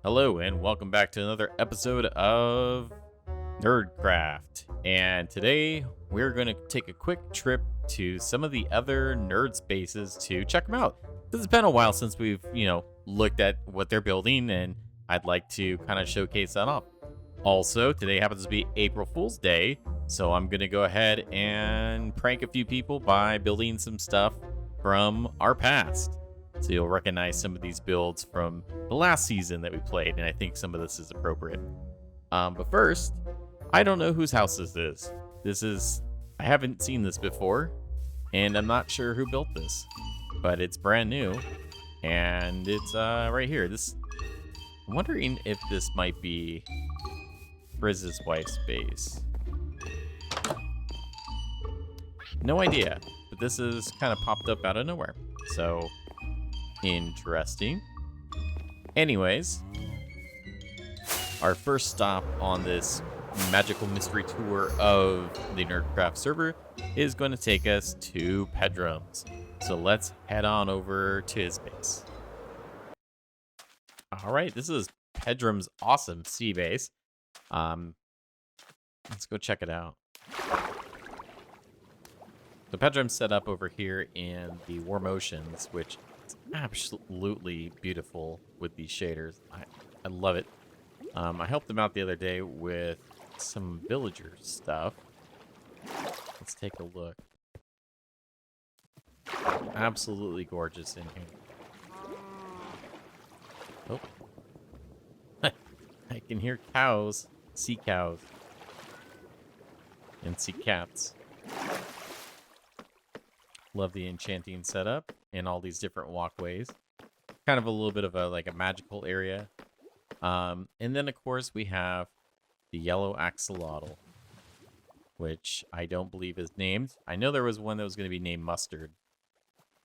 Hello and welcome back to another episode of NerdCraft. And today we're going to take a quick trip to some of the other nerd spaces to check them out. This has been a while since we've, looked at what they're building, and I'd like to kind of showcase that off. Also, today happens to be April Fool's Day, so I'm going to go ahead and prank a few people by building some stuff from our past. So you'll recognize some of these builds from the last season that we played, and I think some of this is appropriate. But first, I don't know whose house this is. I haven't seen this before, and I'm not sure who built this, but it's brand new, and it's right here. I'm wondering if this might be Frizz's wife's base. No idea, but this is kind of popped up out of nowhere. So interesting. Anyways, our first stop on this magical mystery tour of the NerdCraft server is going to take us to Pedrum's. So let's head on over to his base. All right, this is Pedrum's awesome sea base. Let's go check it out. So Pedrum's set up over here in the Warm Oceans, which is absolutely beautiful with these shaders. I love it. I helped him out the other day with some villager stuff. Let's take a look. Absolutely gorgeous in here. Oh. I can hear cows, sea cows, and sea cats. Love the enchanting setup and all these different walkways. Kind of a little bit of a magical area. And then of course we have the yellow axolotl, which I don't believe is named. I know there was one that was going to be named Mustard.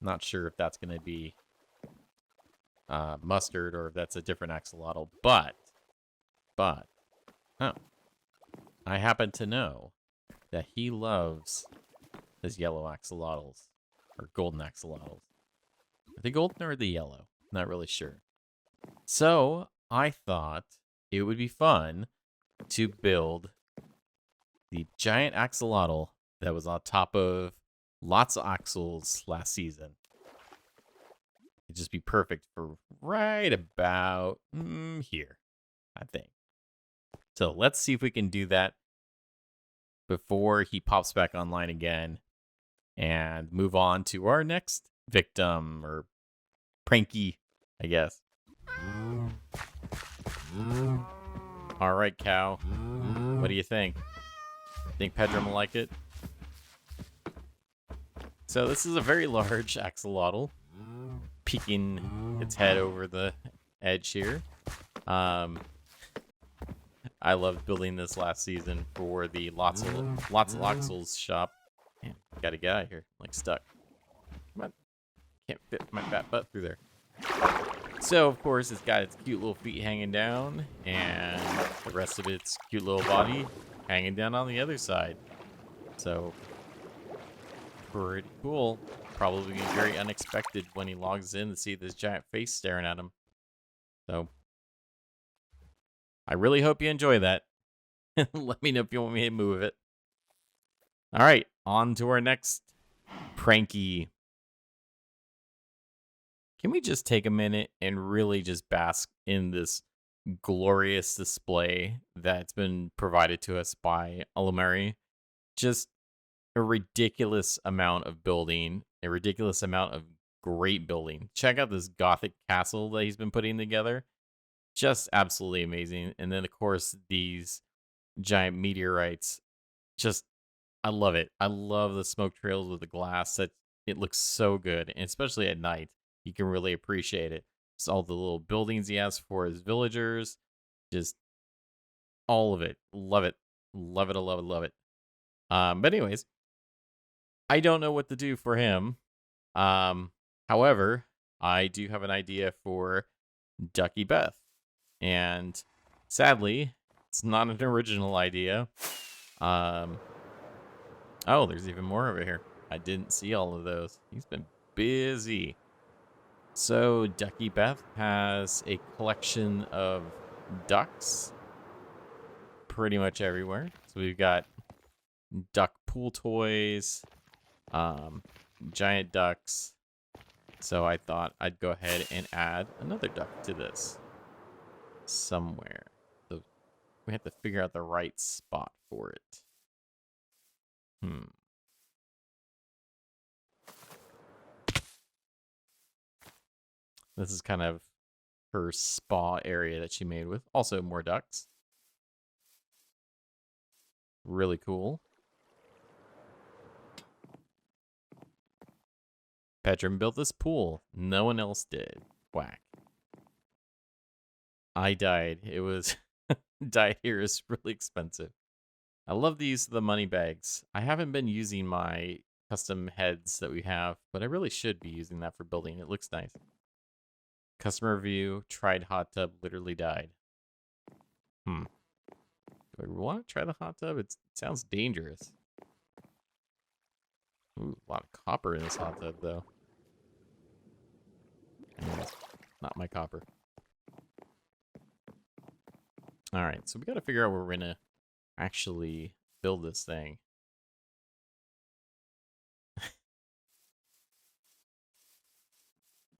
Not sure if that's going to be Mustard or if that's a different axolotl, but I happen to know that he loves his yellow axolotls. Or golden axolotls. Are they golden or are they yellow? Not really sure. So, I thought it would be fun to build the giant axolotl that was on top of lots of axles last season. It'd just be perfect for right about here, I think. So, let's see if we can do that before he pops back online again. And move on to our next victim, or pranky, I guess. All right, cow. What do you think? Think Pedrum will like it? So this is a very large axolotl, peeking its head over the edge here. I loved building this last season for the lots of Loxels shop. Man, gotta get out of here. I'm stuck. Come on. Can't fit my fat butt through there. So, of course, it's got its cute little feet hanging down, and the rest of its cute little body hanging down on the other side. So, pretty cool. Probably very unexpected when he logs in to see this giant face staring at him. So, I really hope you enjoy that. Let me know if you want me to move it. All right, on to our next pranky. Can we just take a minute and really just bask in this glorious display that's been provided to us by Alamari? Just a ridiculous amount of building, a ridiculous amount of great building. Check out this gothic castle that he's been putting together. Just absolutely amazing. And then, of course, these giant meteorites. Just I love it. I love the smoke trails with the glass. That it looks so good, and especially at night, you can really appreciate it. It's all the little buildings he has for his villagers, just all of it. Love it. Love it. I love it. Love it. But anyways, I don't know what to do for him. However, I do have an idea for Ducky Beth, and sadly, it's not an original idea. Oh, there's even more over here. I didn't see all of those. He's been busy. So Ducky Beth has a collection of ducks pretty much everywhere. So we've got duck pool toys, giant ducks. So I thought I'd go ahead and add another duck to this somewhere. So we have to figure out the right spot for it. This is kind of her spa area that she made with also more ducks. Really cool. Pedram built this pool. No one else did. Whack. I died. It was... Dye here is really expensive. I love these, the money bags. I haven't been using my custom heads that we have, but I really should be using that for building. It looks nice. Customer review, tried hot tub, literally died. Do I want to try the hot tub? It sounds dangerous. Ooh, a lot of copper in this hot tub, though. Anyways, not my copper. Alright, so we gotta figure out where we're gonna actually build this thing.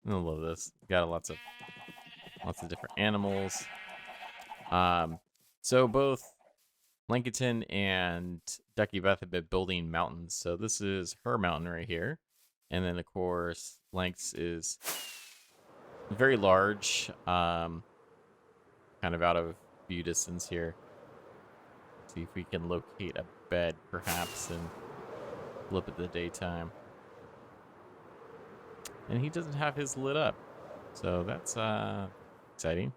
I love this. Got lots of different animals. So both Lincoln and Ducky Beth have been building mountains. So this is her mountain right here. And then of course Lanks is very large. Kind of out of view distance here. See if we can locate a bed perhaps and flip at the daytime. And he doesn't have his lit up. So that's exciting.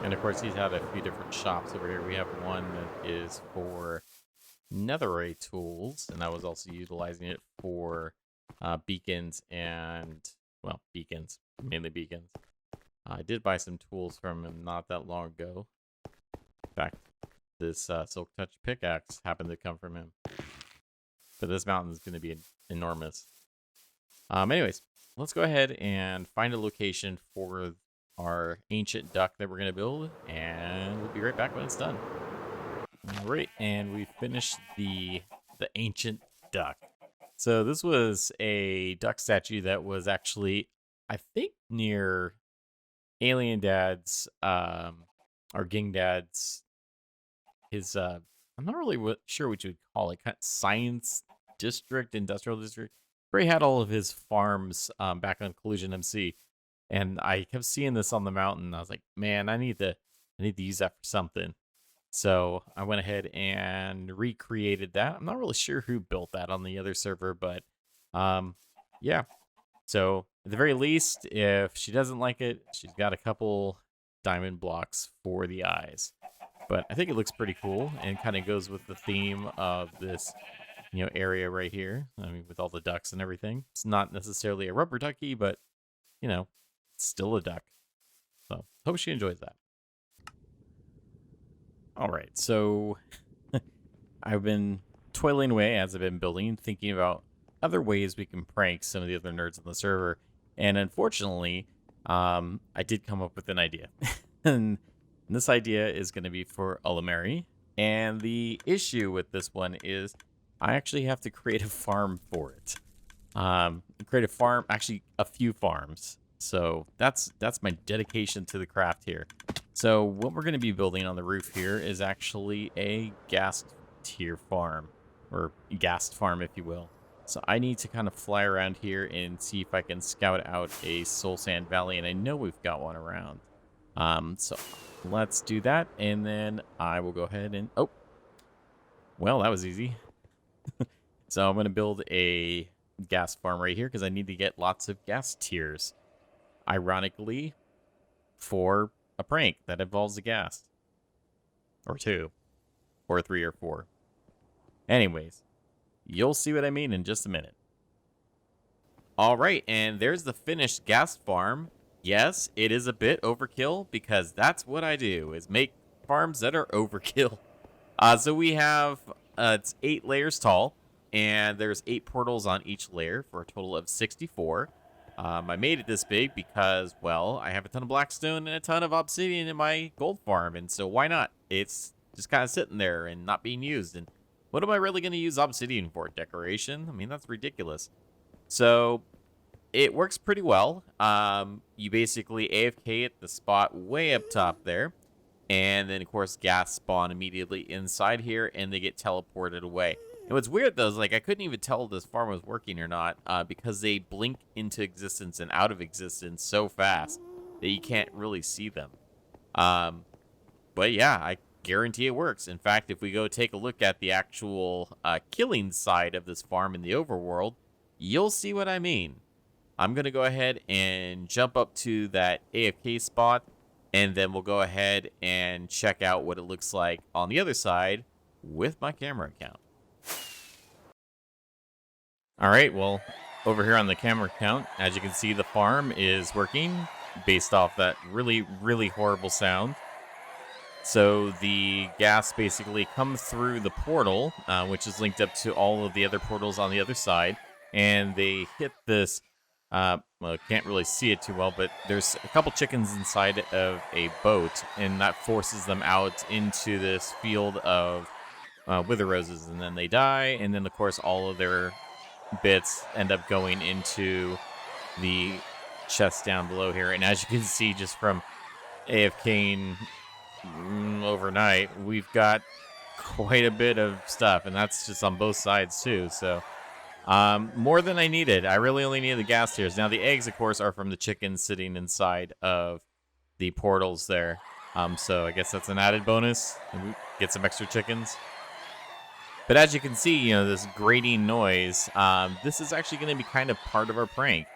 And of course he's had a few different shops over here. We have one that is for netherite tools, and I was also utilizing it for beacons and, well, beacons, mainly beacons. I did buy some tools from him not that long ago. In fact, this Silk Touch pickaxe happened to come from him. But this mountain is going to be enormous. Anyways, let's go ahead and find a location for our ancient duck that we're going to build, and we'll be right back when it's done. All right, and we finished the ancient duck. So this was a duck statue that was actually, I think, near Alien Dad's, or Ging Dad's, his, I'm not really sure what you would call it, kind of science district, industrial district, where he had all of his farms back on Collision MC. And I kept seeing this on the mountain. I was like, man, I need to use that for something. So I went ahead and recreated that. I'm not really sure who built that on the other server, but yeah. So at the very least, if she doesn't like it, she's got a couple diamond blocks for the eyes. But I think it looks pretty cool and kind of goes with the theme of this, area right here. I mean, with all the ducks and everything. It's not necessarily a rubber ducky, but, it's still a duck. So hope she enjoys that. All right, so I've been toiling away as I've been building, thinking about other ways we can prank some of the other nerds on the server. And unfortunately, I did come up with an idea. And this idea is going to be for Ulamary. And the issue with this one is I actually have to create a farm for it. Create a farm, actually a few farms. So that's my dedication to the craft here. So what we're going to be building on the roof here is actually a ghast tier farm, or ghast farm, if you will. So I need to kind of fly around here and see if I can scout out a soul sand valley, and I know we've got one around. So let's do that, and then I will go ahead and... Oh, well, that was easy. So I'm going to build a ghast farm right here because I need to get lots of ghast tiers. Ironically, for a prank that involves a ghast. Or 2. Or 3 or 4. Anyways, you'll see what I mean in just a minute. Alright, and there's the finished ghast farm. Yes, it is a bit overkill because that's what I do, is make farms that are overkill. So we have, it's 8 layers tall, and there's 8 portals on each layer for a total of 64. I made it this big because, well, I have a ton of blackstone and a ton of obsidian in my gold farm, and so why not? It's just kind of sitting there and not being used, and what am I really going to use obsidian for? Decoration? I mean, that's ridiculous. So it works pretty well. You basically AFK at the spot way up top there, and then, of course, ghasts spawn immediately inside here, and they get teleported away. And what's weird, though, is like I couldn't even tell if this farm was working or not because they blink into existence and out of existence so fast that you can't really see them. But yeah, I guarantee it works. In fact, if we go take a look at the actual killing side of this farm in the overworld, you'll see what I mean. I'm going to go ahead and jump up to that AFK spot, and then we'll go ahead and check out what it looks like on the other side with my camera account. All right, well, over here on the camera account, as you can see, the farm is working based off that really, really horrible sound. So the ghast basically come through the portal, which is linked up to all of the other portals on the other side, and they hit this, well, can't really see it too well, but there's a couple chickens inside of a boat, and that forces them out into this field of wither roses, and then they die, and then, of course, all of their bits end up going into the chest down below here. And as you can see, just from AFKing overnight, we've got quite a bit of stuff, and that's just on both sides too. So more than I needed. I really only needed the ghast tears. Now the eggs, of course, are from the chickens sitting inside of the portals there. So I guess that's an added bonus, and we get some extra chickens. But as you can see, you know, this grating noise, this is actually going to be kind of part of our prank.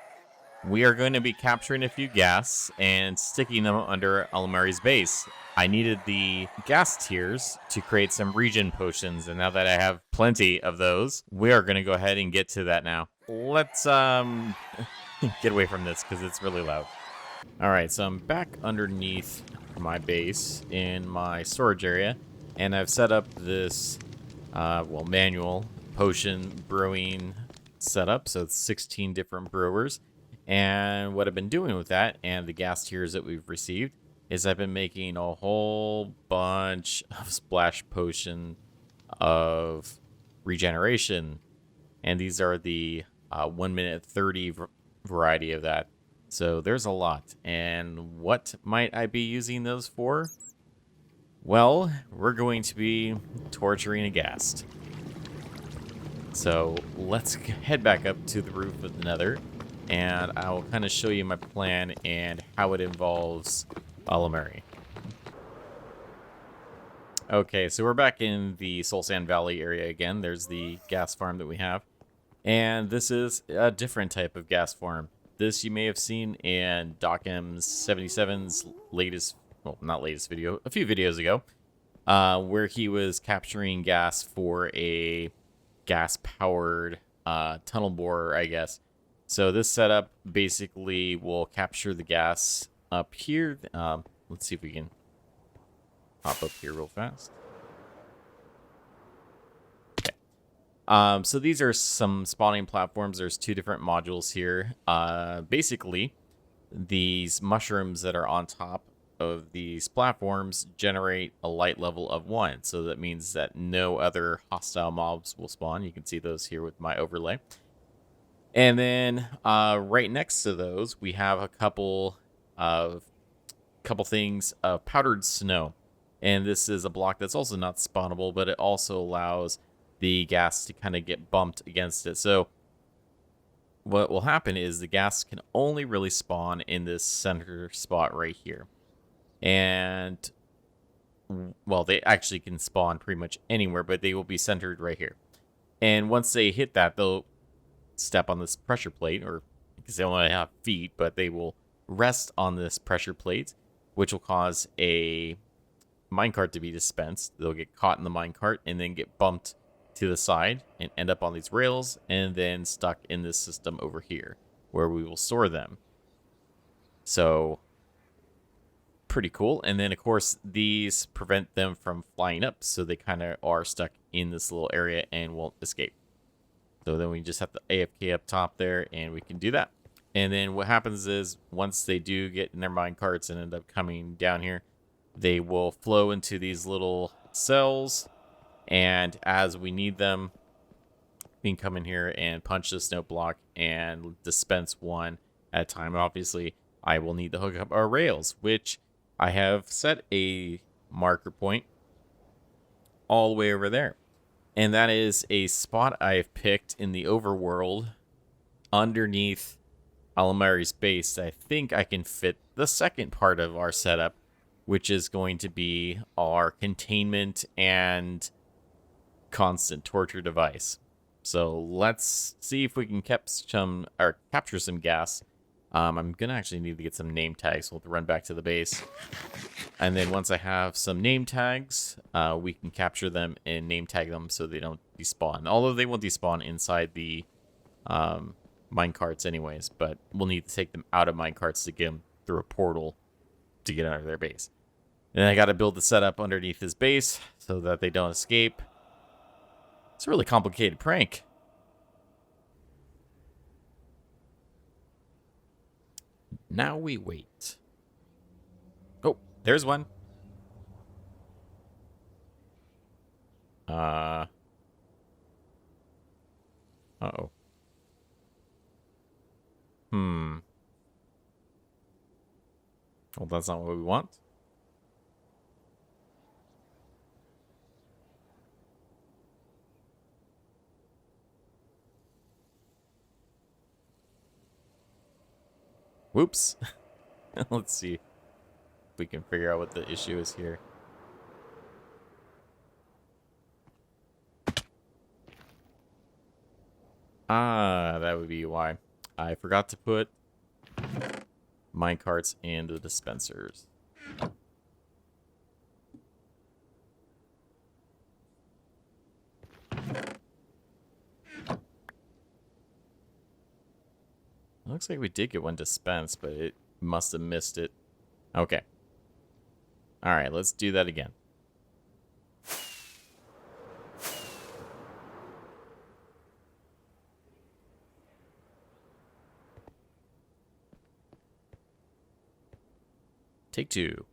We are going to be capturing a few ghasts and sticking them under Alamari's base. I needed the ghast tears to create some regen potions, and now that I have plenty of those, we are going to go ahead and get to that now. Let's get away from this because it's really loud. All right, so I'm back underneath my base in my storage area, and I've set up this manual potion brewing setup. So it's 16 different brewers. And what I've been doing with that and the ghast tears that we've received is I've been making a whole bunch of splash potion of regeneration. And these are the 1 minute 30 variety of that. So there's a lot. And what might I be using those for? Well, we're going to be torturing a ghast. So let's head back up to the roof of the Nether, and I will kind of show you my plan and how it involves Alamari. Okay, so we're back in the Soul Sand Valley area again. There's the ghast farm that we have, and this is a different type of ghast farm. This you may have seen in DocM77's latest, well, not latest video, a few videos ago, where he was capturing gas for a gas-powered tunnel borer, I guess. So this setup basically will capture the gas up here. Let's see if we can hop up here real fast. Okay. So these are some spawning platforms. There's 2 different modules here. Basically, these mushrooms that are on top of these platforms generate a light level of 1. So that means that no other hostile mobs will spawn. You can see those here with my overlay. And then right next to those, we have a couple things of powdered snow. And this is a block that's also not spawnable, but it also allows the gas to kind of get bumped against it. So what will happen is the gas can only really spawn in this center spot right here. And, well, they actually can spawn pretty much anywhere, but they will be centered right here. And once they hit that, they'll step on this pressure plate, or because they only have feet, but they will rest on this pressure plate, which will cause a minecart to be dispensed. They'll get caught in the minecart and then get bumped to the side and end up on these rails and then stuck in this system over here where we will store them. So pretty cool. And then, of course, these prevent them from flying up, so they kind of are stuck in this little area and won't escape. So then we just have the AFK up top there, and we can do that. And then what happens is once they do get in their minecarts and end up coming down here, they will flow into these little cells. And as we need them, we can come in here and punch this note block and dispense one at a time. Obviously, I will need to hook up our rails, which I have set a marker point all the way over there. And that is a spot I've picked in the overworld underneath Alamari's base. I think I can fit the second part of our setup, which is going to be our containment and constant torture device. So let's see if we can capture some gas. I'm going to actually need to get some name tags. We'll have to run back to the base. And then once I have some name tags, we can capture them and name tag them so they don't despawn. Although they won't despawn inside the minecarts anyways, but we'll need to take them out of minecarts to get them through a portal to get out of their base. And I got to build the setup underneath his base so that they don't escape. It's a really complicated prank. Now we wait. Oh, there's one. Uh-oh. Well, that's not what we want. Whoops. Let's see if we can figure out what the issue is here. Ah, that would be why. I forgot to put minecarts in the dispensers. Looks like we did get one dispensed, but it must have missed it. Okay. Alright, let's do that again. Take two.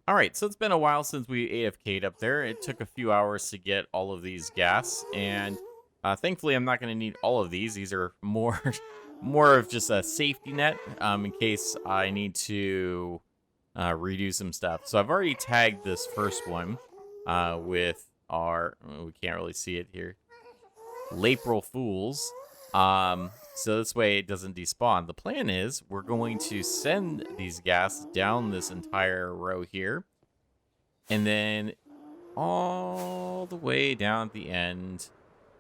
Alright, so it's been a while since we AFK'd up there. It took a few hours to get all of these ghasts, and thankfully I'm not going to need all of these. These are more of just a safety net in case I need to redo some stuff. So I've already tagged this first one with our, we can't really see it here, April Fools. So this way it doesn't despawn. The plan is we're going to send these ghasts down this entire row here. And then all the way down at the end,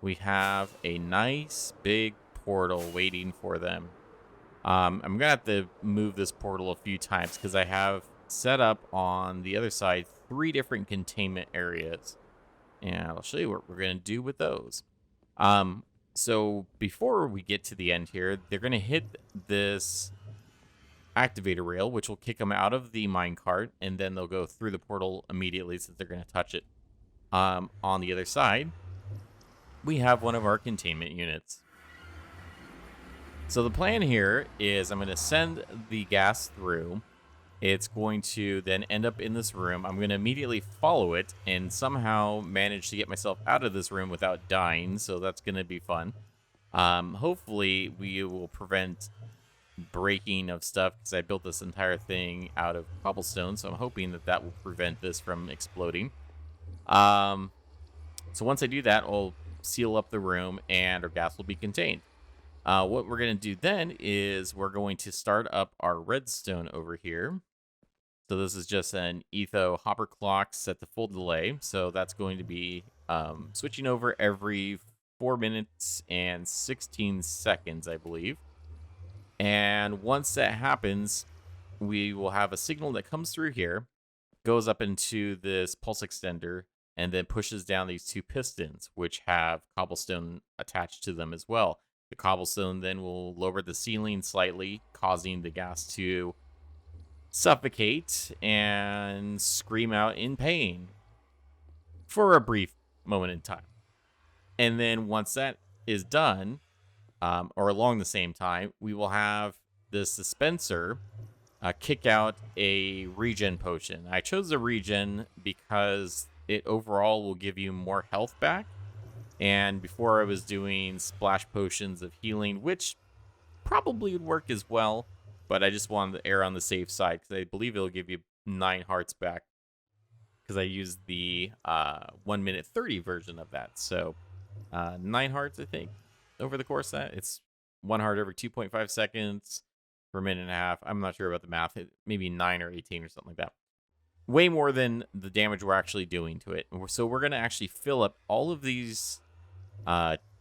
we have a nice big portal waiting for them. I'm going to have to move this portal a few times because I have set up on the other side 3 different containment areas. And I'll show you what we're going to do with those. So before we get to the end here, they're going to hit this activator rail, which will kick them out of the minecart, and then they'll go through the portal immediately since they're going to touch it. On the other side, we have one of our containment units. So the plan here is I'm going to send the gas through. It's going to then end up in this room. I'm going to immediately follow it and somehow manage to get myself out of this room without dying. So that's going to be fun. Hopefully we will prevent breaking of stuff because I built this entire thing out of cobblestone. So I'm hoping that that will prevent this from exploding. So once I do that, I'll seal up the room and our gas will be contained. What we're going to do then is we're going to start up our redstone over here. So this is just an etho hopper clock set to full delay. So that's going to be switching over every 4 minutes and 16 seconds, I believe. And once that happens, we will have a signal that comes through here, goes up into this pulse extender, and then pushes down these 2 pistons, which have cobblestone attached to them as well. The cobblestone then will lower the ceiling slightly, causing the gas to suffocate and scream out in pain for a brief moment in time. And then once that is done, or along the same time, we will have the dispenser kick out a regen potion. I chose the regen because it overall will give you more health back. And before I was doing splash potions of healing, which probably would work as well, but I just wanted to err on the safe side because I believe it'll give you 9 hearts back because I used the 1 minute 30 version of that. So 9 hearts, I think, over the course of that. It's 1 heart every 2.5 seconds for a minute and a half. I'm not sure about the math. Maybe 9 or 18 or something like that. Way more than the damage we're actually doing to it. So we're going to actually fill up all of these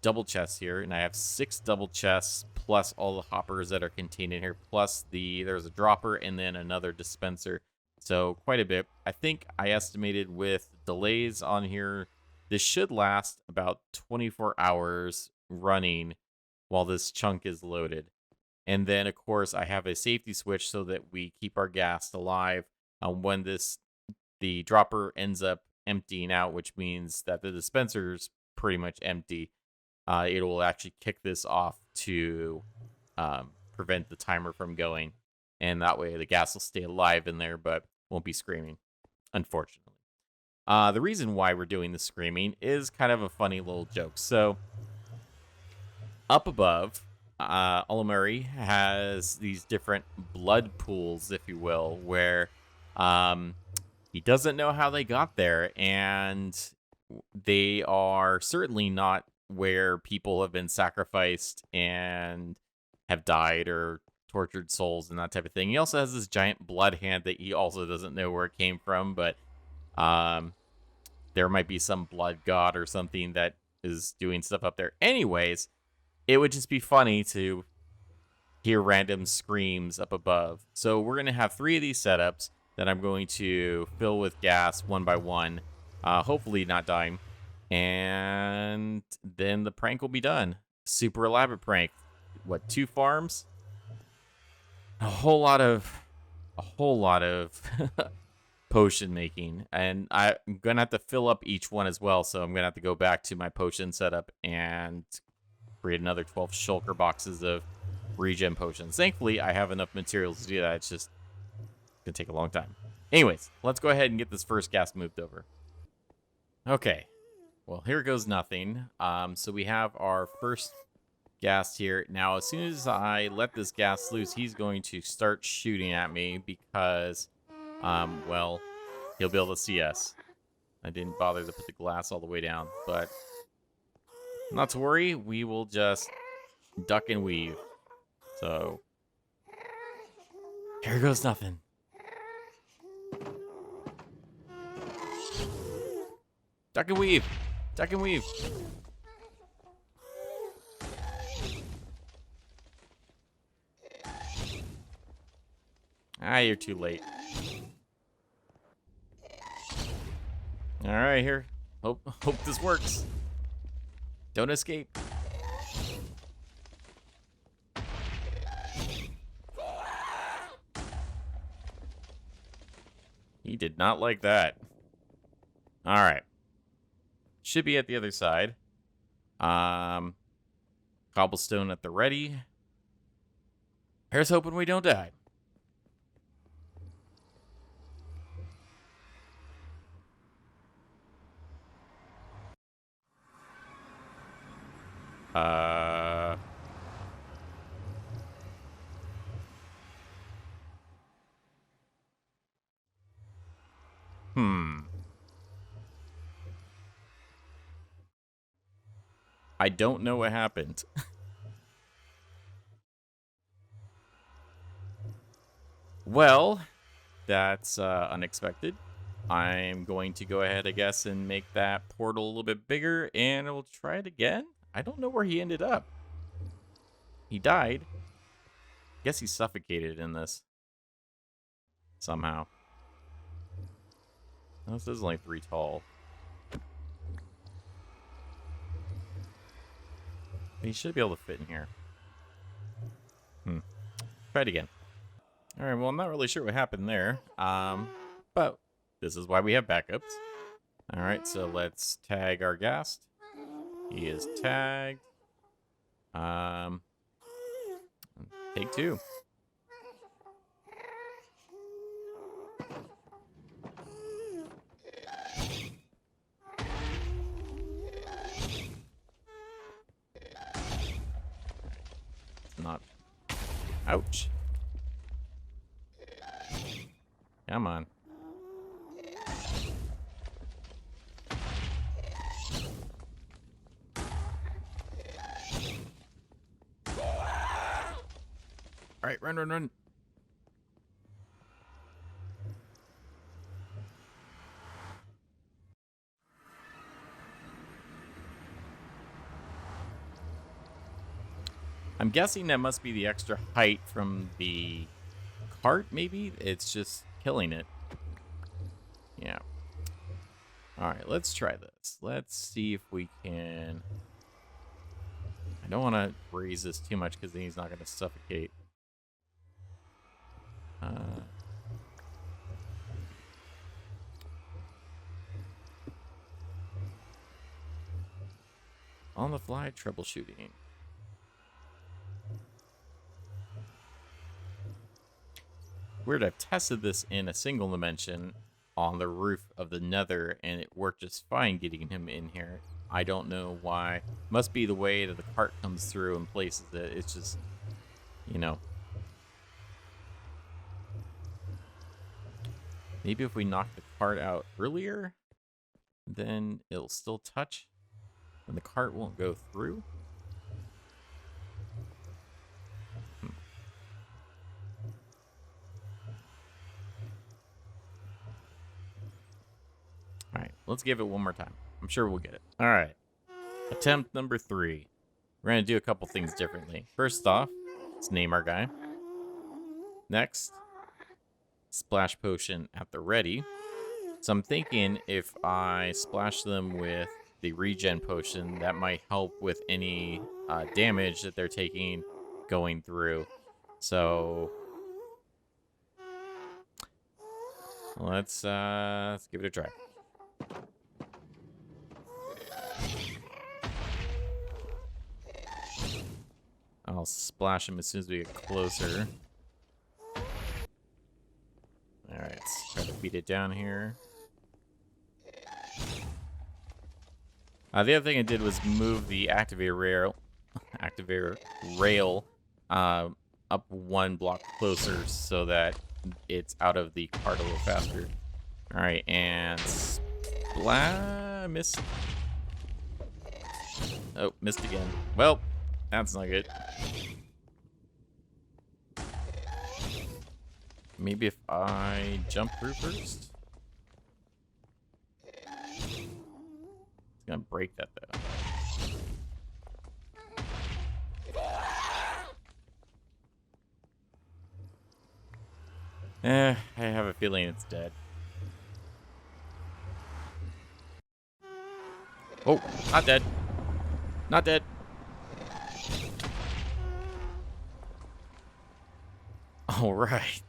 double chests here, and I have 6 double chests plus all the hoppers that are contained in here, plus there's a dropper and then another dispenser. So quite a bit. I think I estimated with delays on here, this should last about 24 hours running while this chunk is loaded. And then, of course, I have a safety switch so that we keep our ghast alive when the dropper ends up emptying out, which means that the dispenser's pretty much empty. It will actually kick this off to prevent the timer from going. And that way the ghast will stay alive in there, but won't be screaming, unfortunately. The reason why we're doing the screaming is kind of a funny little joke. So, up above, Olimuri has these different blood pools, if you will, where he doesn't know how they got there, and they are certainly not where people have been sacrificed and have died or tortured souls and that type of thing. He also has this giant blood hand that he also doesn't know where it came from, but there might be some blood god or something that is doing stuff up there. Anyways, it would just be funny to hear random screams up above. So we're going to have 3 of these setups that I'm going to fill with gas one by one, hopefully not dying. And then the prank will be done. Super elaborate prank. What, 2 farms? A whole lot of potion making, and I'm gonna have to fill up each one as well. So I'm gonna have to go back to my potion setup and create another 12 shulker boxes of regen potions. Thankfully, I have enough materials to do that. It's just gonna take a long time. Anyways, let's go ahead and get this first ghast moved over. Okay, well, here goes nothing. So we have our first ghast here. Now, as soon as I let this ghast loose, he's going to start shooting at me because, well, he'll be able to see us. I didn't bother to put the glass all the way down, but not to worry. We will just duck and weave. So, here goes nothing. Duck and weave. Duck and weave. Ah, you're too late. All right, here. Hope this works. Don't escape. He did not like that. All right. Should be at the other side. Cobblestone at the ready. Here's hoping we don't die. I don't know what happened. Well, that's unexpected. I'm going to go ahead, I guess, and make that portal a little bit bigger, and we'll try it again. I don't know where he ended up. He died. Guess he suffocated in this. Somehow. Oh, this is only 3 tall. He should be able to fit in here. Try it again. All right, well, I'm not really sure what happened there. But this is why we have backups. All right, so let's tag our ghast. He is tagged. Take 2. It's not. Ouch. Come on. All right, run, run, run. I'm guessing that must be the extra height from the cart, maybe? It's just killing it. Yeah. All right, let's try this. Let's see if we can... I don't want to raise this too much because then he's not going to suffocate. On the fly troubleshooting. Weird, I've tested this in a single dimension on the roof of the nether, and it worked just fine getting him in here. I don't know why. Must be the way that the cart comes through and places it. It's just, you know. Maybe if we knock the cart out earlier, then it'll still touch, and the cart won't go through. All right, let's give it one more time. I'm sure we'll get it. All right, attempt number 3. We're going to do a couple things differently. First off, let's name our guy. Next, splash potion at the ready. So I'm thinking if I splash them with the regen potion, that might help with any damage that they're taking going through. So let's give it a try. I'll splash him as soon as we get closer. Alright, let's try to beat it down here. The other thing I did was move the activator rail up 1 block closer so that it's out of the cart a little faster. Alright, and missed. Oh, missed again. Well, that's not good. Maybe if I jump through first? It's gonna break that though. I have a feeling it's dead. Oh, not dead. Not dead. All right.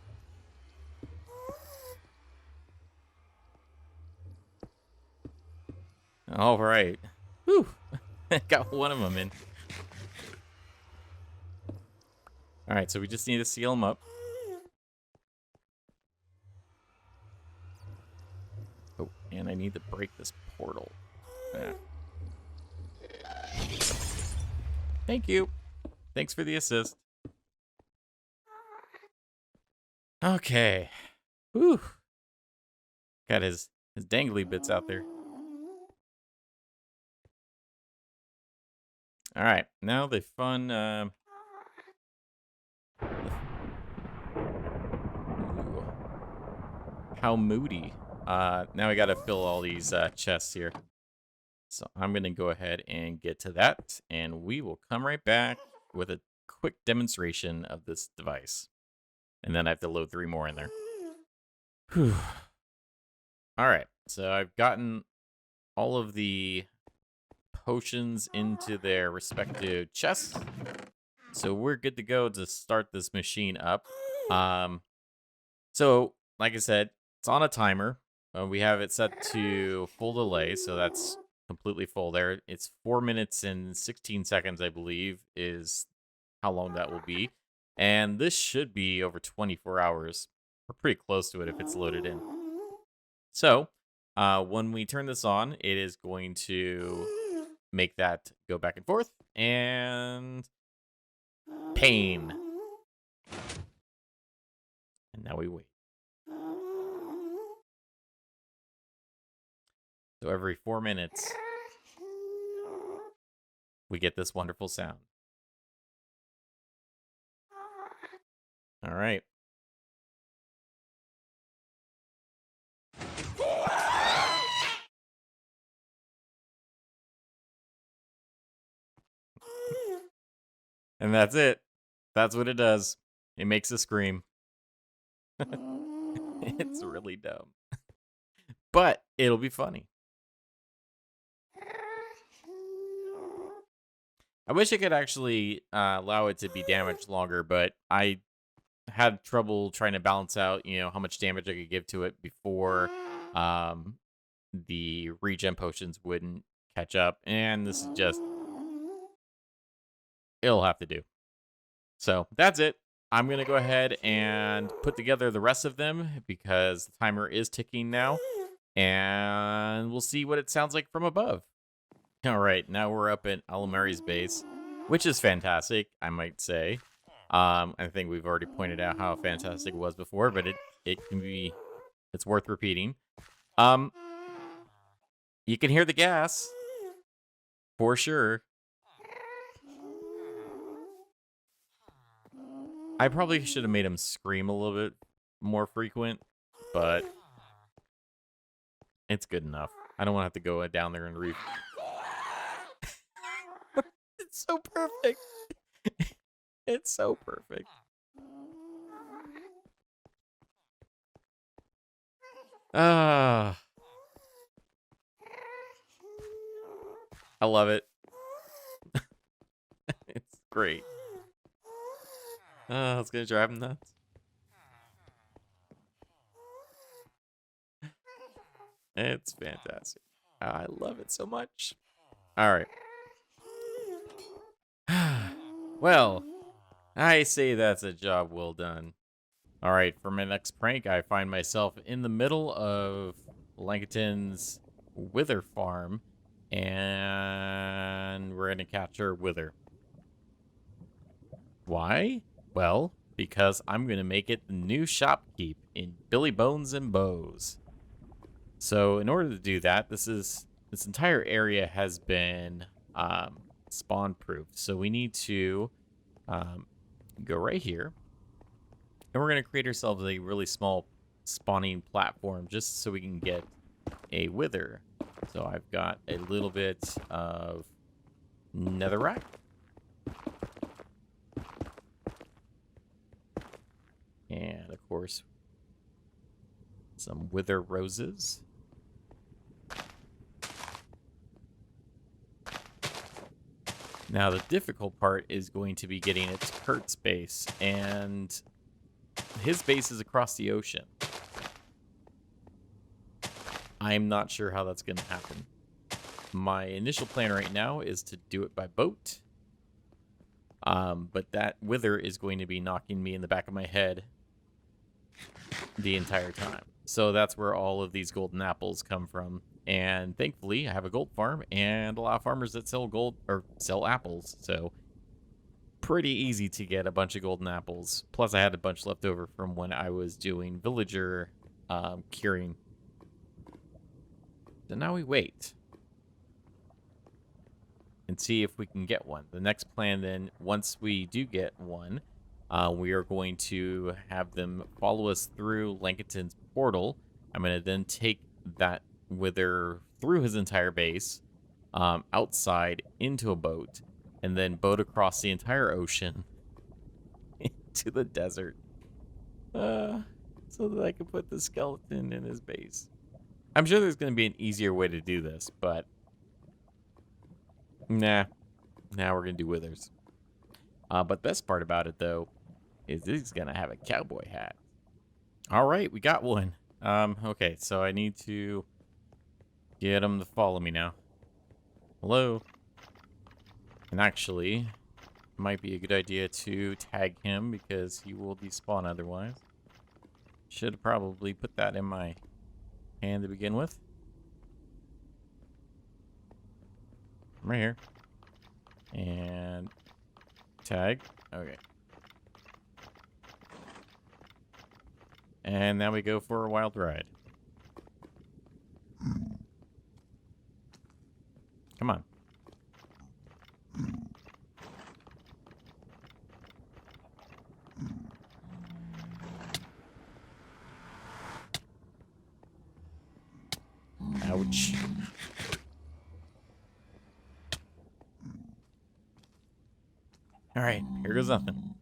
All right. Whew. Got one of them in. All right, so we just need to seal them up. Oh, and I need to break this portal. Yeah. Thank you. Thanks for the assist. Okay. Whew. Got his dangly bits out there. All right, now the fun. Ooh. How moody. Now we got to fill all these chests here. So I'm going to go ahead and get to that, and we will come right back with a quick demonstration of this device. And then I have to load 3 more in there. Whew. All right, so I've gotten all of the potions into their respective chests. So we're good to go to start this machine up. So, like I said, it's on a timer. We have it set to full delay, so that's completely full there. It's 4 minutes and 16 seconds, I believe, is how long that will be. And this should be over 24 hours. We're pretty close to it if it's loaded in. So, when we turn this on, it is going to make that go back and forth. And pain. And now we wait. So every 4 minutes, we get this wonderful sound. All right. And that's it. That's what it does. It makes a scream. It's really dumb. But it'll be funny. I wish I could actually allow it to be damaged longer, but I had trouble trying to balance out, how much damage I could give to it before the regen potions wouldn't catch up. And this is just, it'll have to do. So that's it. I'm going to go ahead and put together the rest of them because the timer is ticking now. And we'll see what it sounds like from above. All right, now we're up at Alamari's base, which is fantastic, I might say. I think we've already pointed out how fantastic it was before, but it's worth repeating. You can hear the gas, for sure. I probably should have made him scream a little bit more frequent, but it's good enough. I don't want to have to go down there and read. It's so perfect. It's so perfect. I love it. It's great. It's gonna drive him nuts. It's fantastic. I love it so much. All right. Well, I say that's a job well done. All right, for my next prank, I find myself in the middle of Langton's wither farm, and we're gonna capture wither. Why? Well, because I'm gonna make it the new shopkeep in Billy Bones and Bows. So in order to do that, this entire area has been spawn proof. So we need to go right here, and we're going to create ourselves a really small spawning platform just so we can get a wither. So I've got a little bit of netherrack. And of course, some wither roses. Now, the difficult part is going to be getting it to Kurt's base, and his base is across the ocean. I'm not sure how that's going to happen. My initial plan right now is to do it by boat, but that wither is going to be knocking me in the back of my head the entire time. So that's where all of these golden apples come from. And thankfully, I have a gold farm and a lot of farmers that sell gold or sell apples. So pretty easy to get a bunch of golden apples. Plus, I had a bunch left over from when I was doing villager curing. So now we wait and see if we can get one. The next plan then, once we do get one, we are going to have them follow us through Langton's portal. I'm going to then take that wither through his entire base, outside into a boat, and then boat across the entire ocean into the desert, so that I can put the skeleton in his base. I'm sure there's going to be an easier way to do this, but nah. Now we're going to do withers. But best part about it, though, is he's going to have a cowboy hat. All right, we got one. Okay, so I need to get him to follow me now. Hello? And actually, might be a good idea to tag him because he will despawn otherwise. Should probably put that in my hand to begin with. Right here. And tag. Okay. And now we go for a wild ride. Come on. Ouch. Alright, here goes nothing.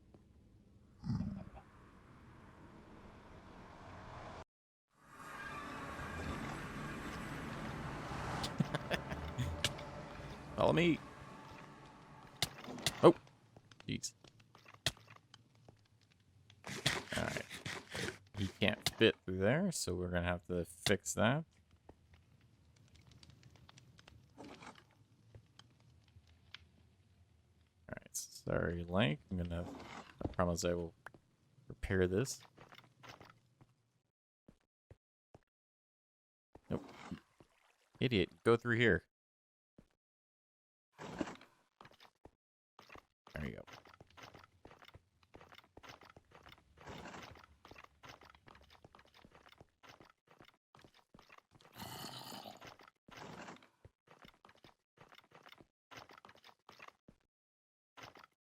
Follow me. Oh, jeez. Alright. He can't fit through there, so we're gonna have to fix that. Alright, sorry, Link. I promise I will repair this. Nope. Idiot, go through here. There you go.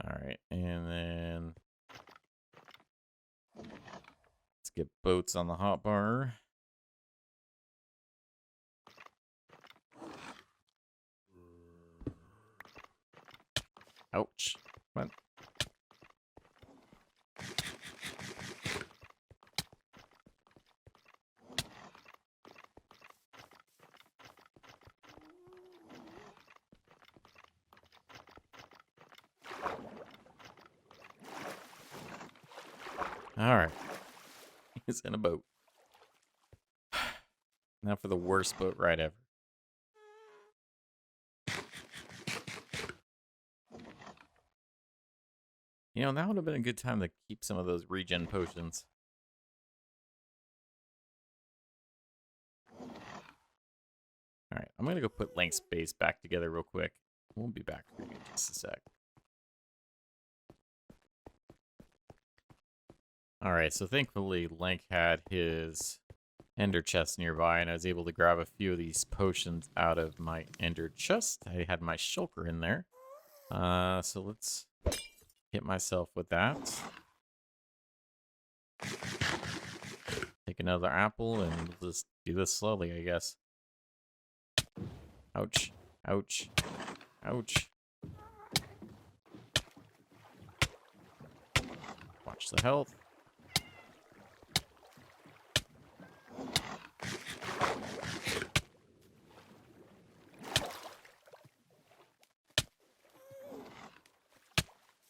Alright, and then let's get boats on the hotbar. Ouch. Come on. Alright. He's in a boat. Now for the worst boat ride ever. You know, now would have been a good time to keep some of those regen potions. Alright, I'm gonna go put Link's base back together real quick. We'll be back for you in just a sec. Alright, so thankfully Link had his ender chest nearby, and I was able to grab a few of these potions out of my ender chest. I had my shulker in there. So let's hit myself with that. Take another apple, and we'll just do this slowly, I guess. Ouch. Ouch. Ouch. Watch the health.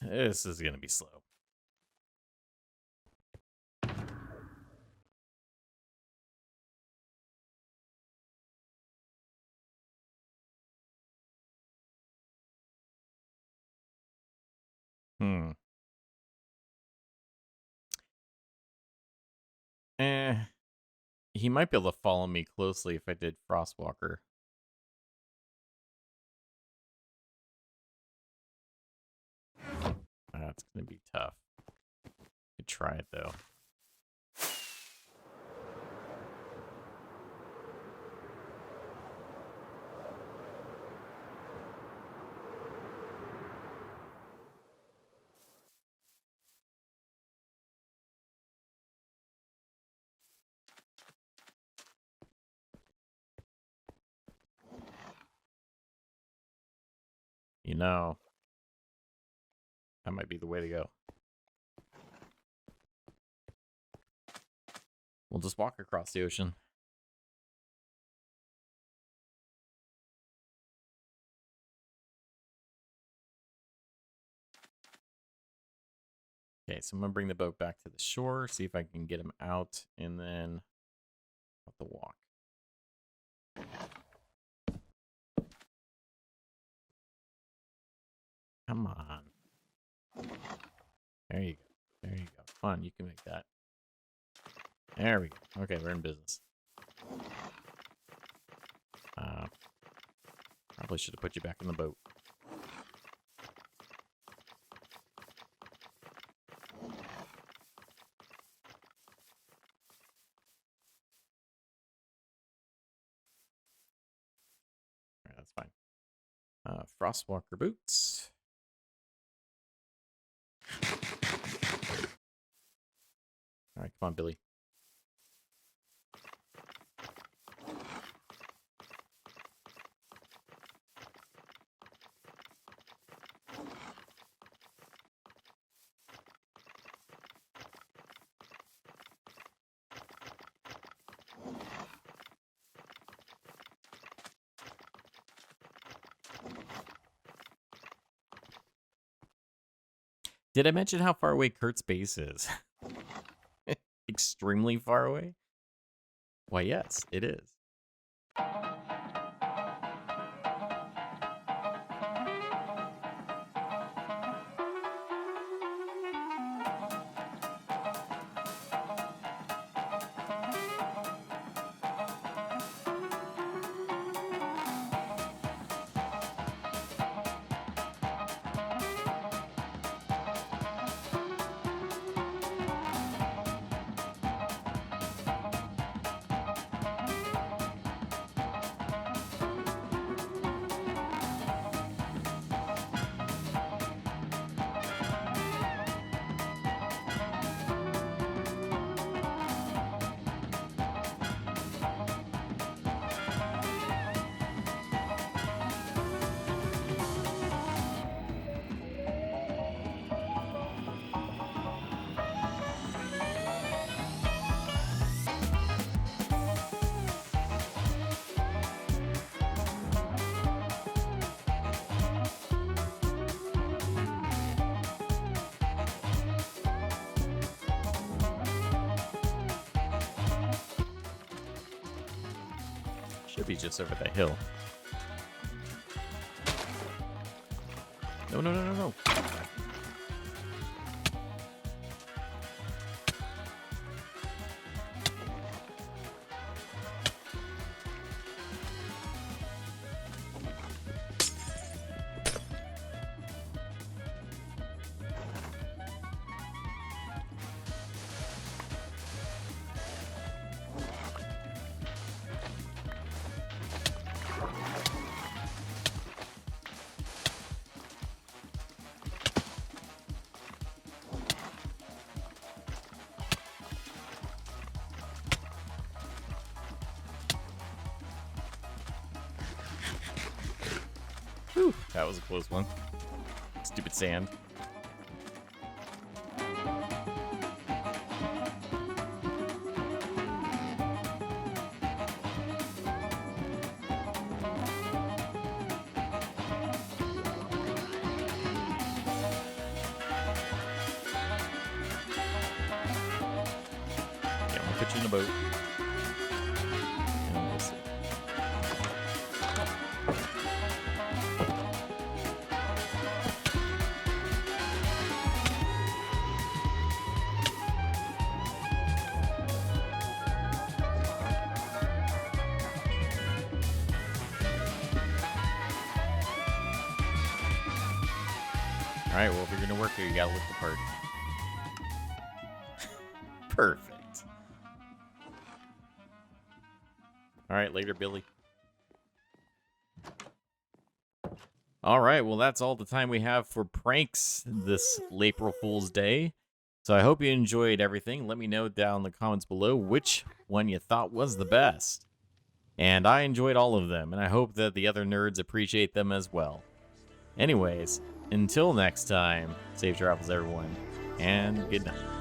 This is gonna be slow. He might be able to follow me closely if I did Frostwalker. That's gonna be tough. Could try it though. You know, that might be the way to go. We'll just walk across the ocean. Okay, so I'm gonna bring the boat back to the shore, see if I can get him out, and then Up the walk. Come on. There you go. There you go. Come on, you can make that. There we go. Okay, we're in business. Probably should have put you back in the boat. Alright, that's fine. Frostwalker boots. Alright, come on, Billy. Did I mention how far away Kurt's base is? Extremely far away? Why, yes, it is. Should be just over the hill. No, no, no, no, no. Whew, that was a close one. Stupid sand. Yeah, I'll put you in a boat. And we'll see. Alright, well, if you're gonna work here, you gotta look the part. Perfect. Alright, later, Billy. Alright, well, that's all the time we have for pranks this April Fool's Day. So I hope you enjoyed everything. Let me know down in the comments below which one you thought was the best. And I enjoyed all of them, and I hope that the other nerds appreciate them as well. Anyways, until next time, safe travels everyone, and good night.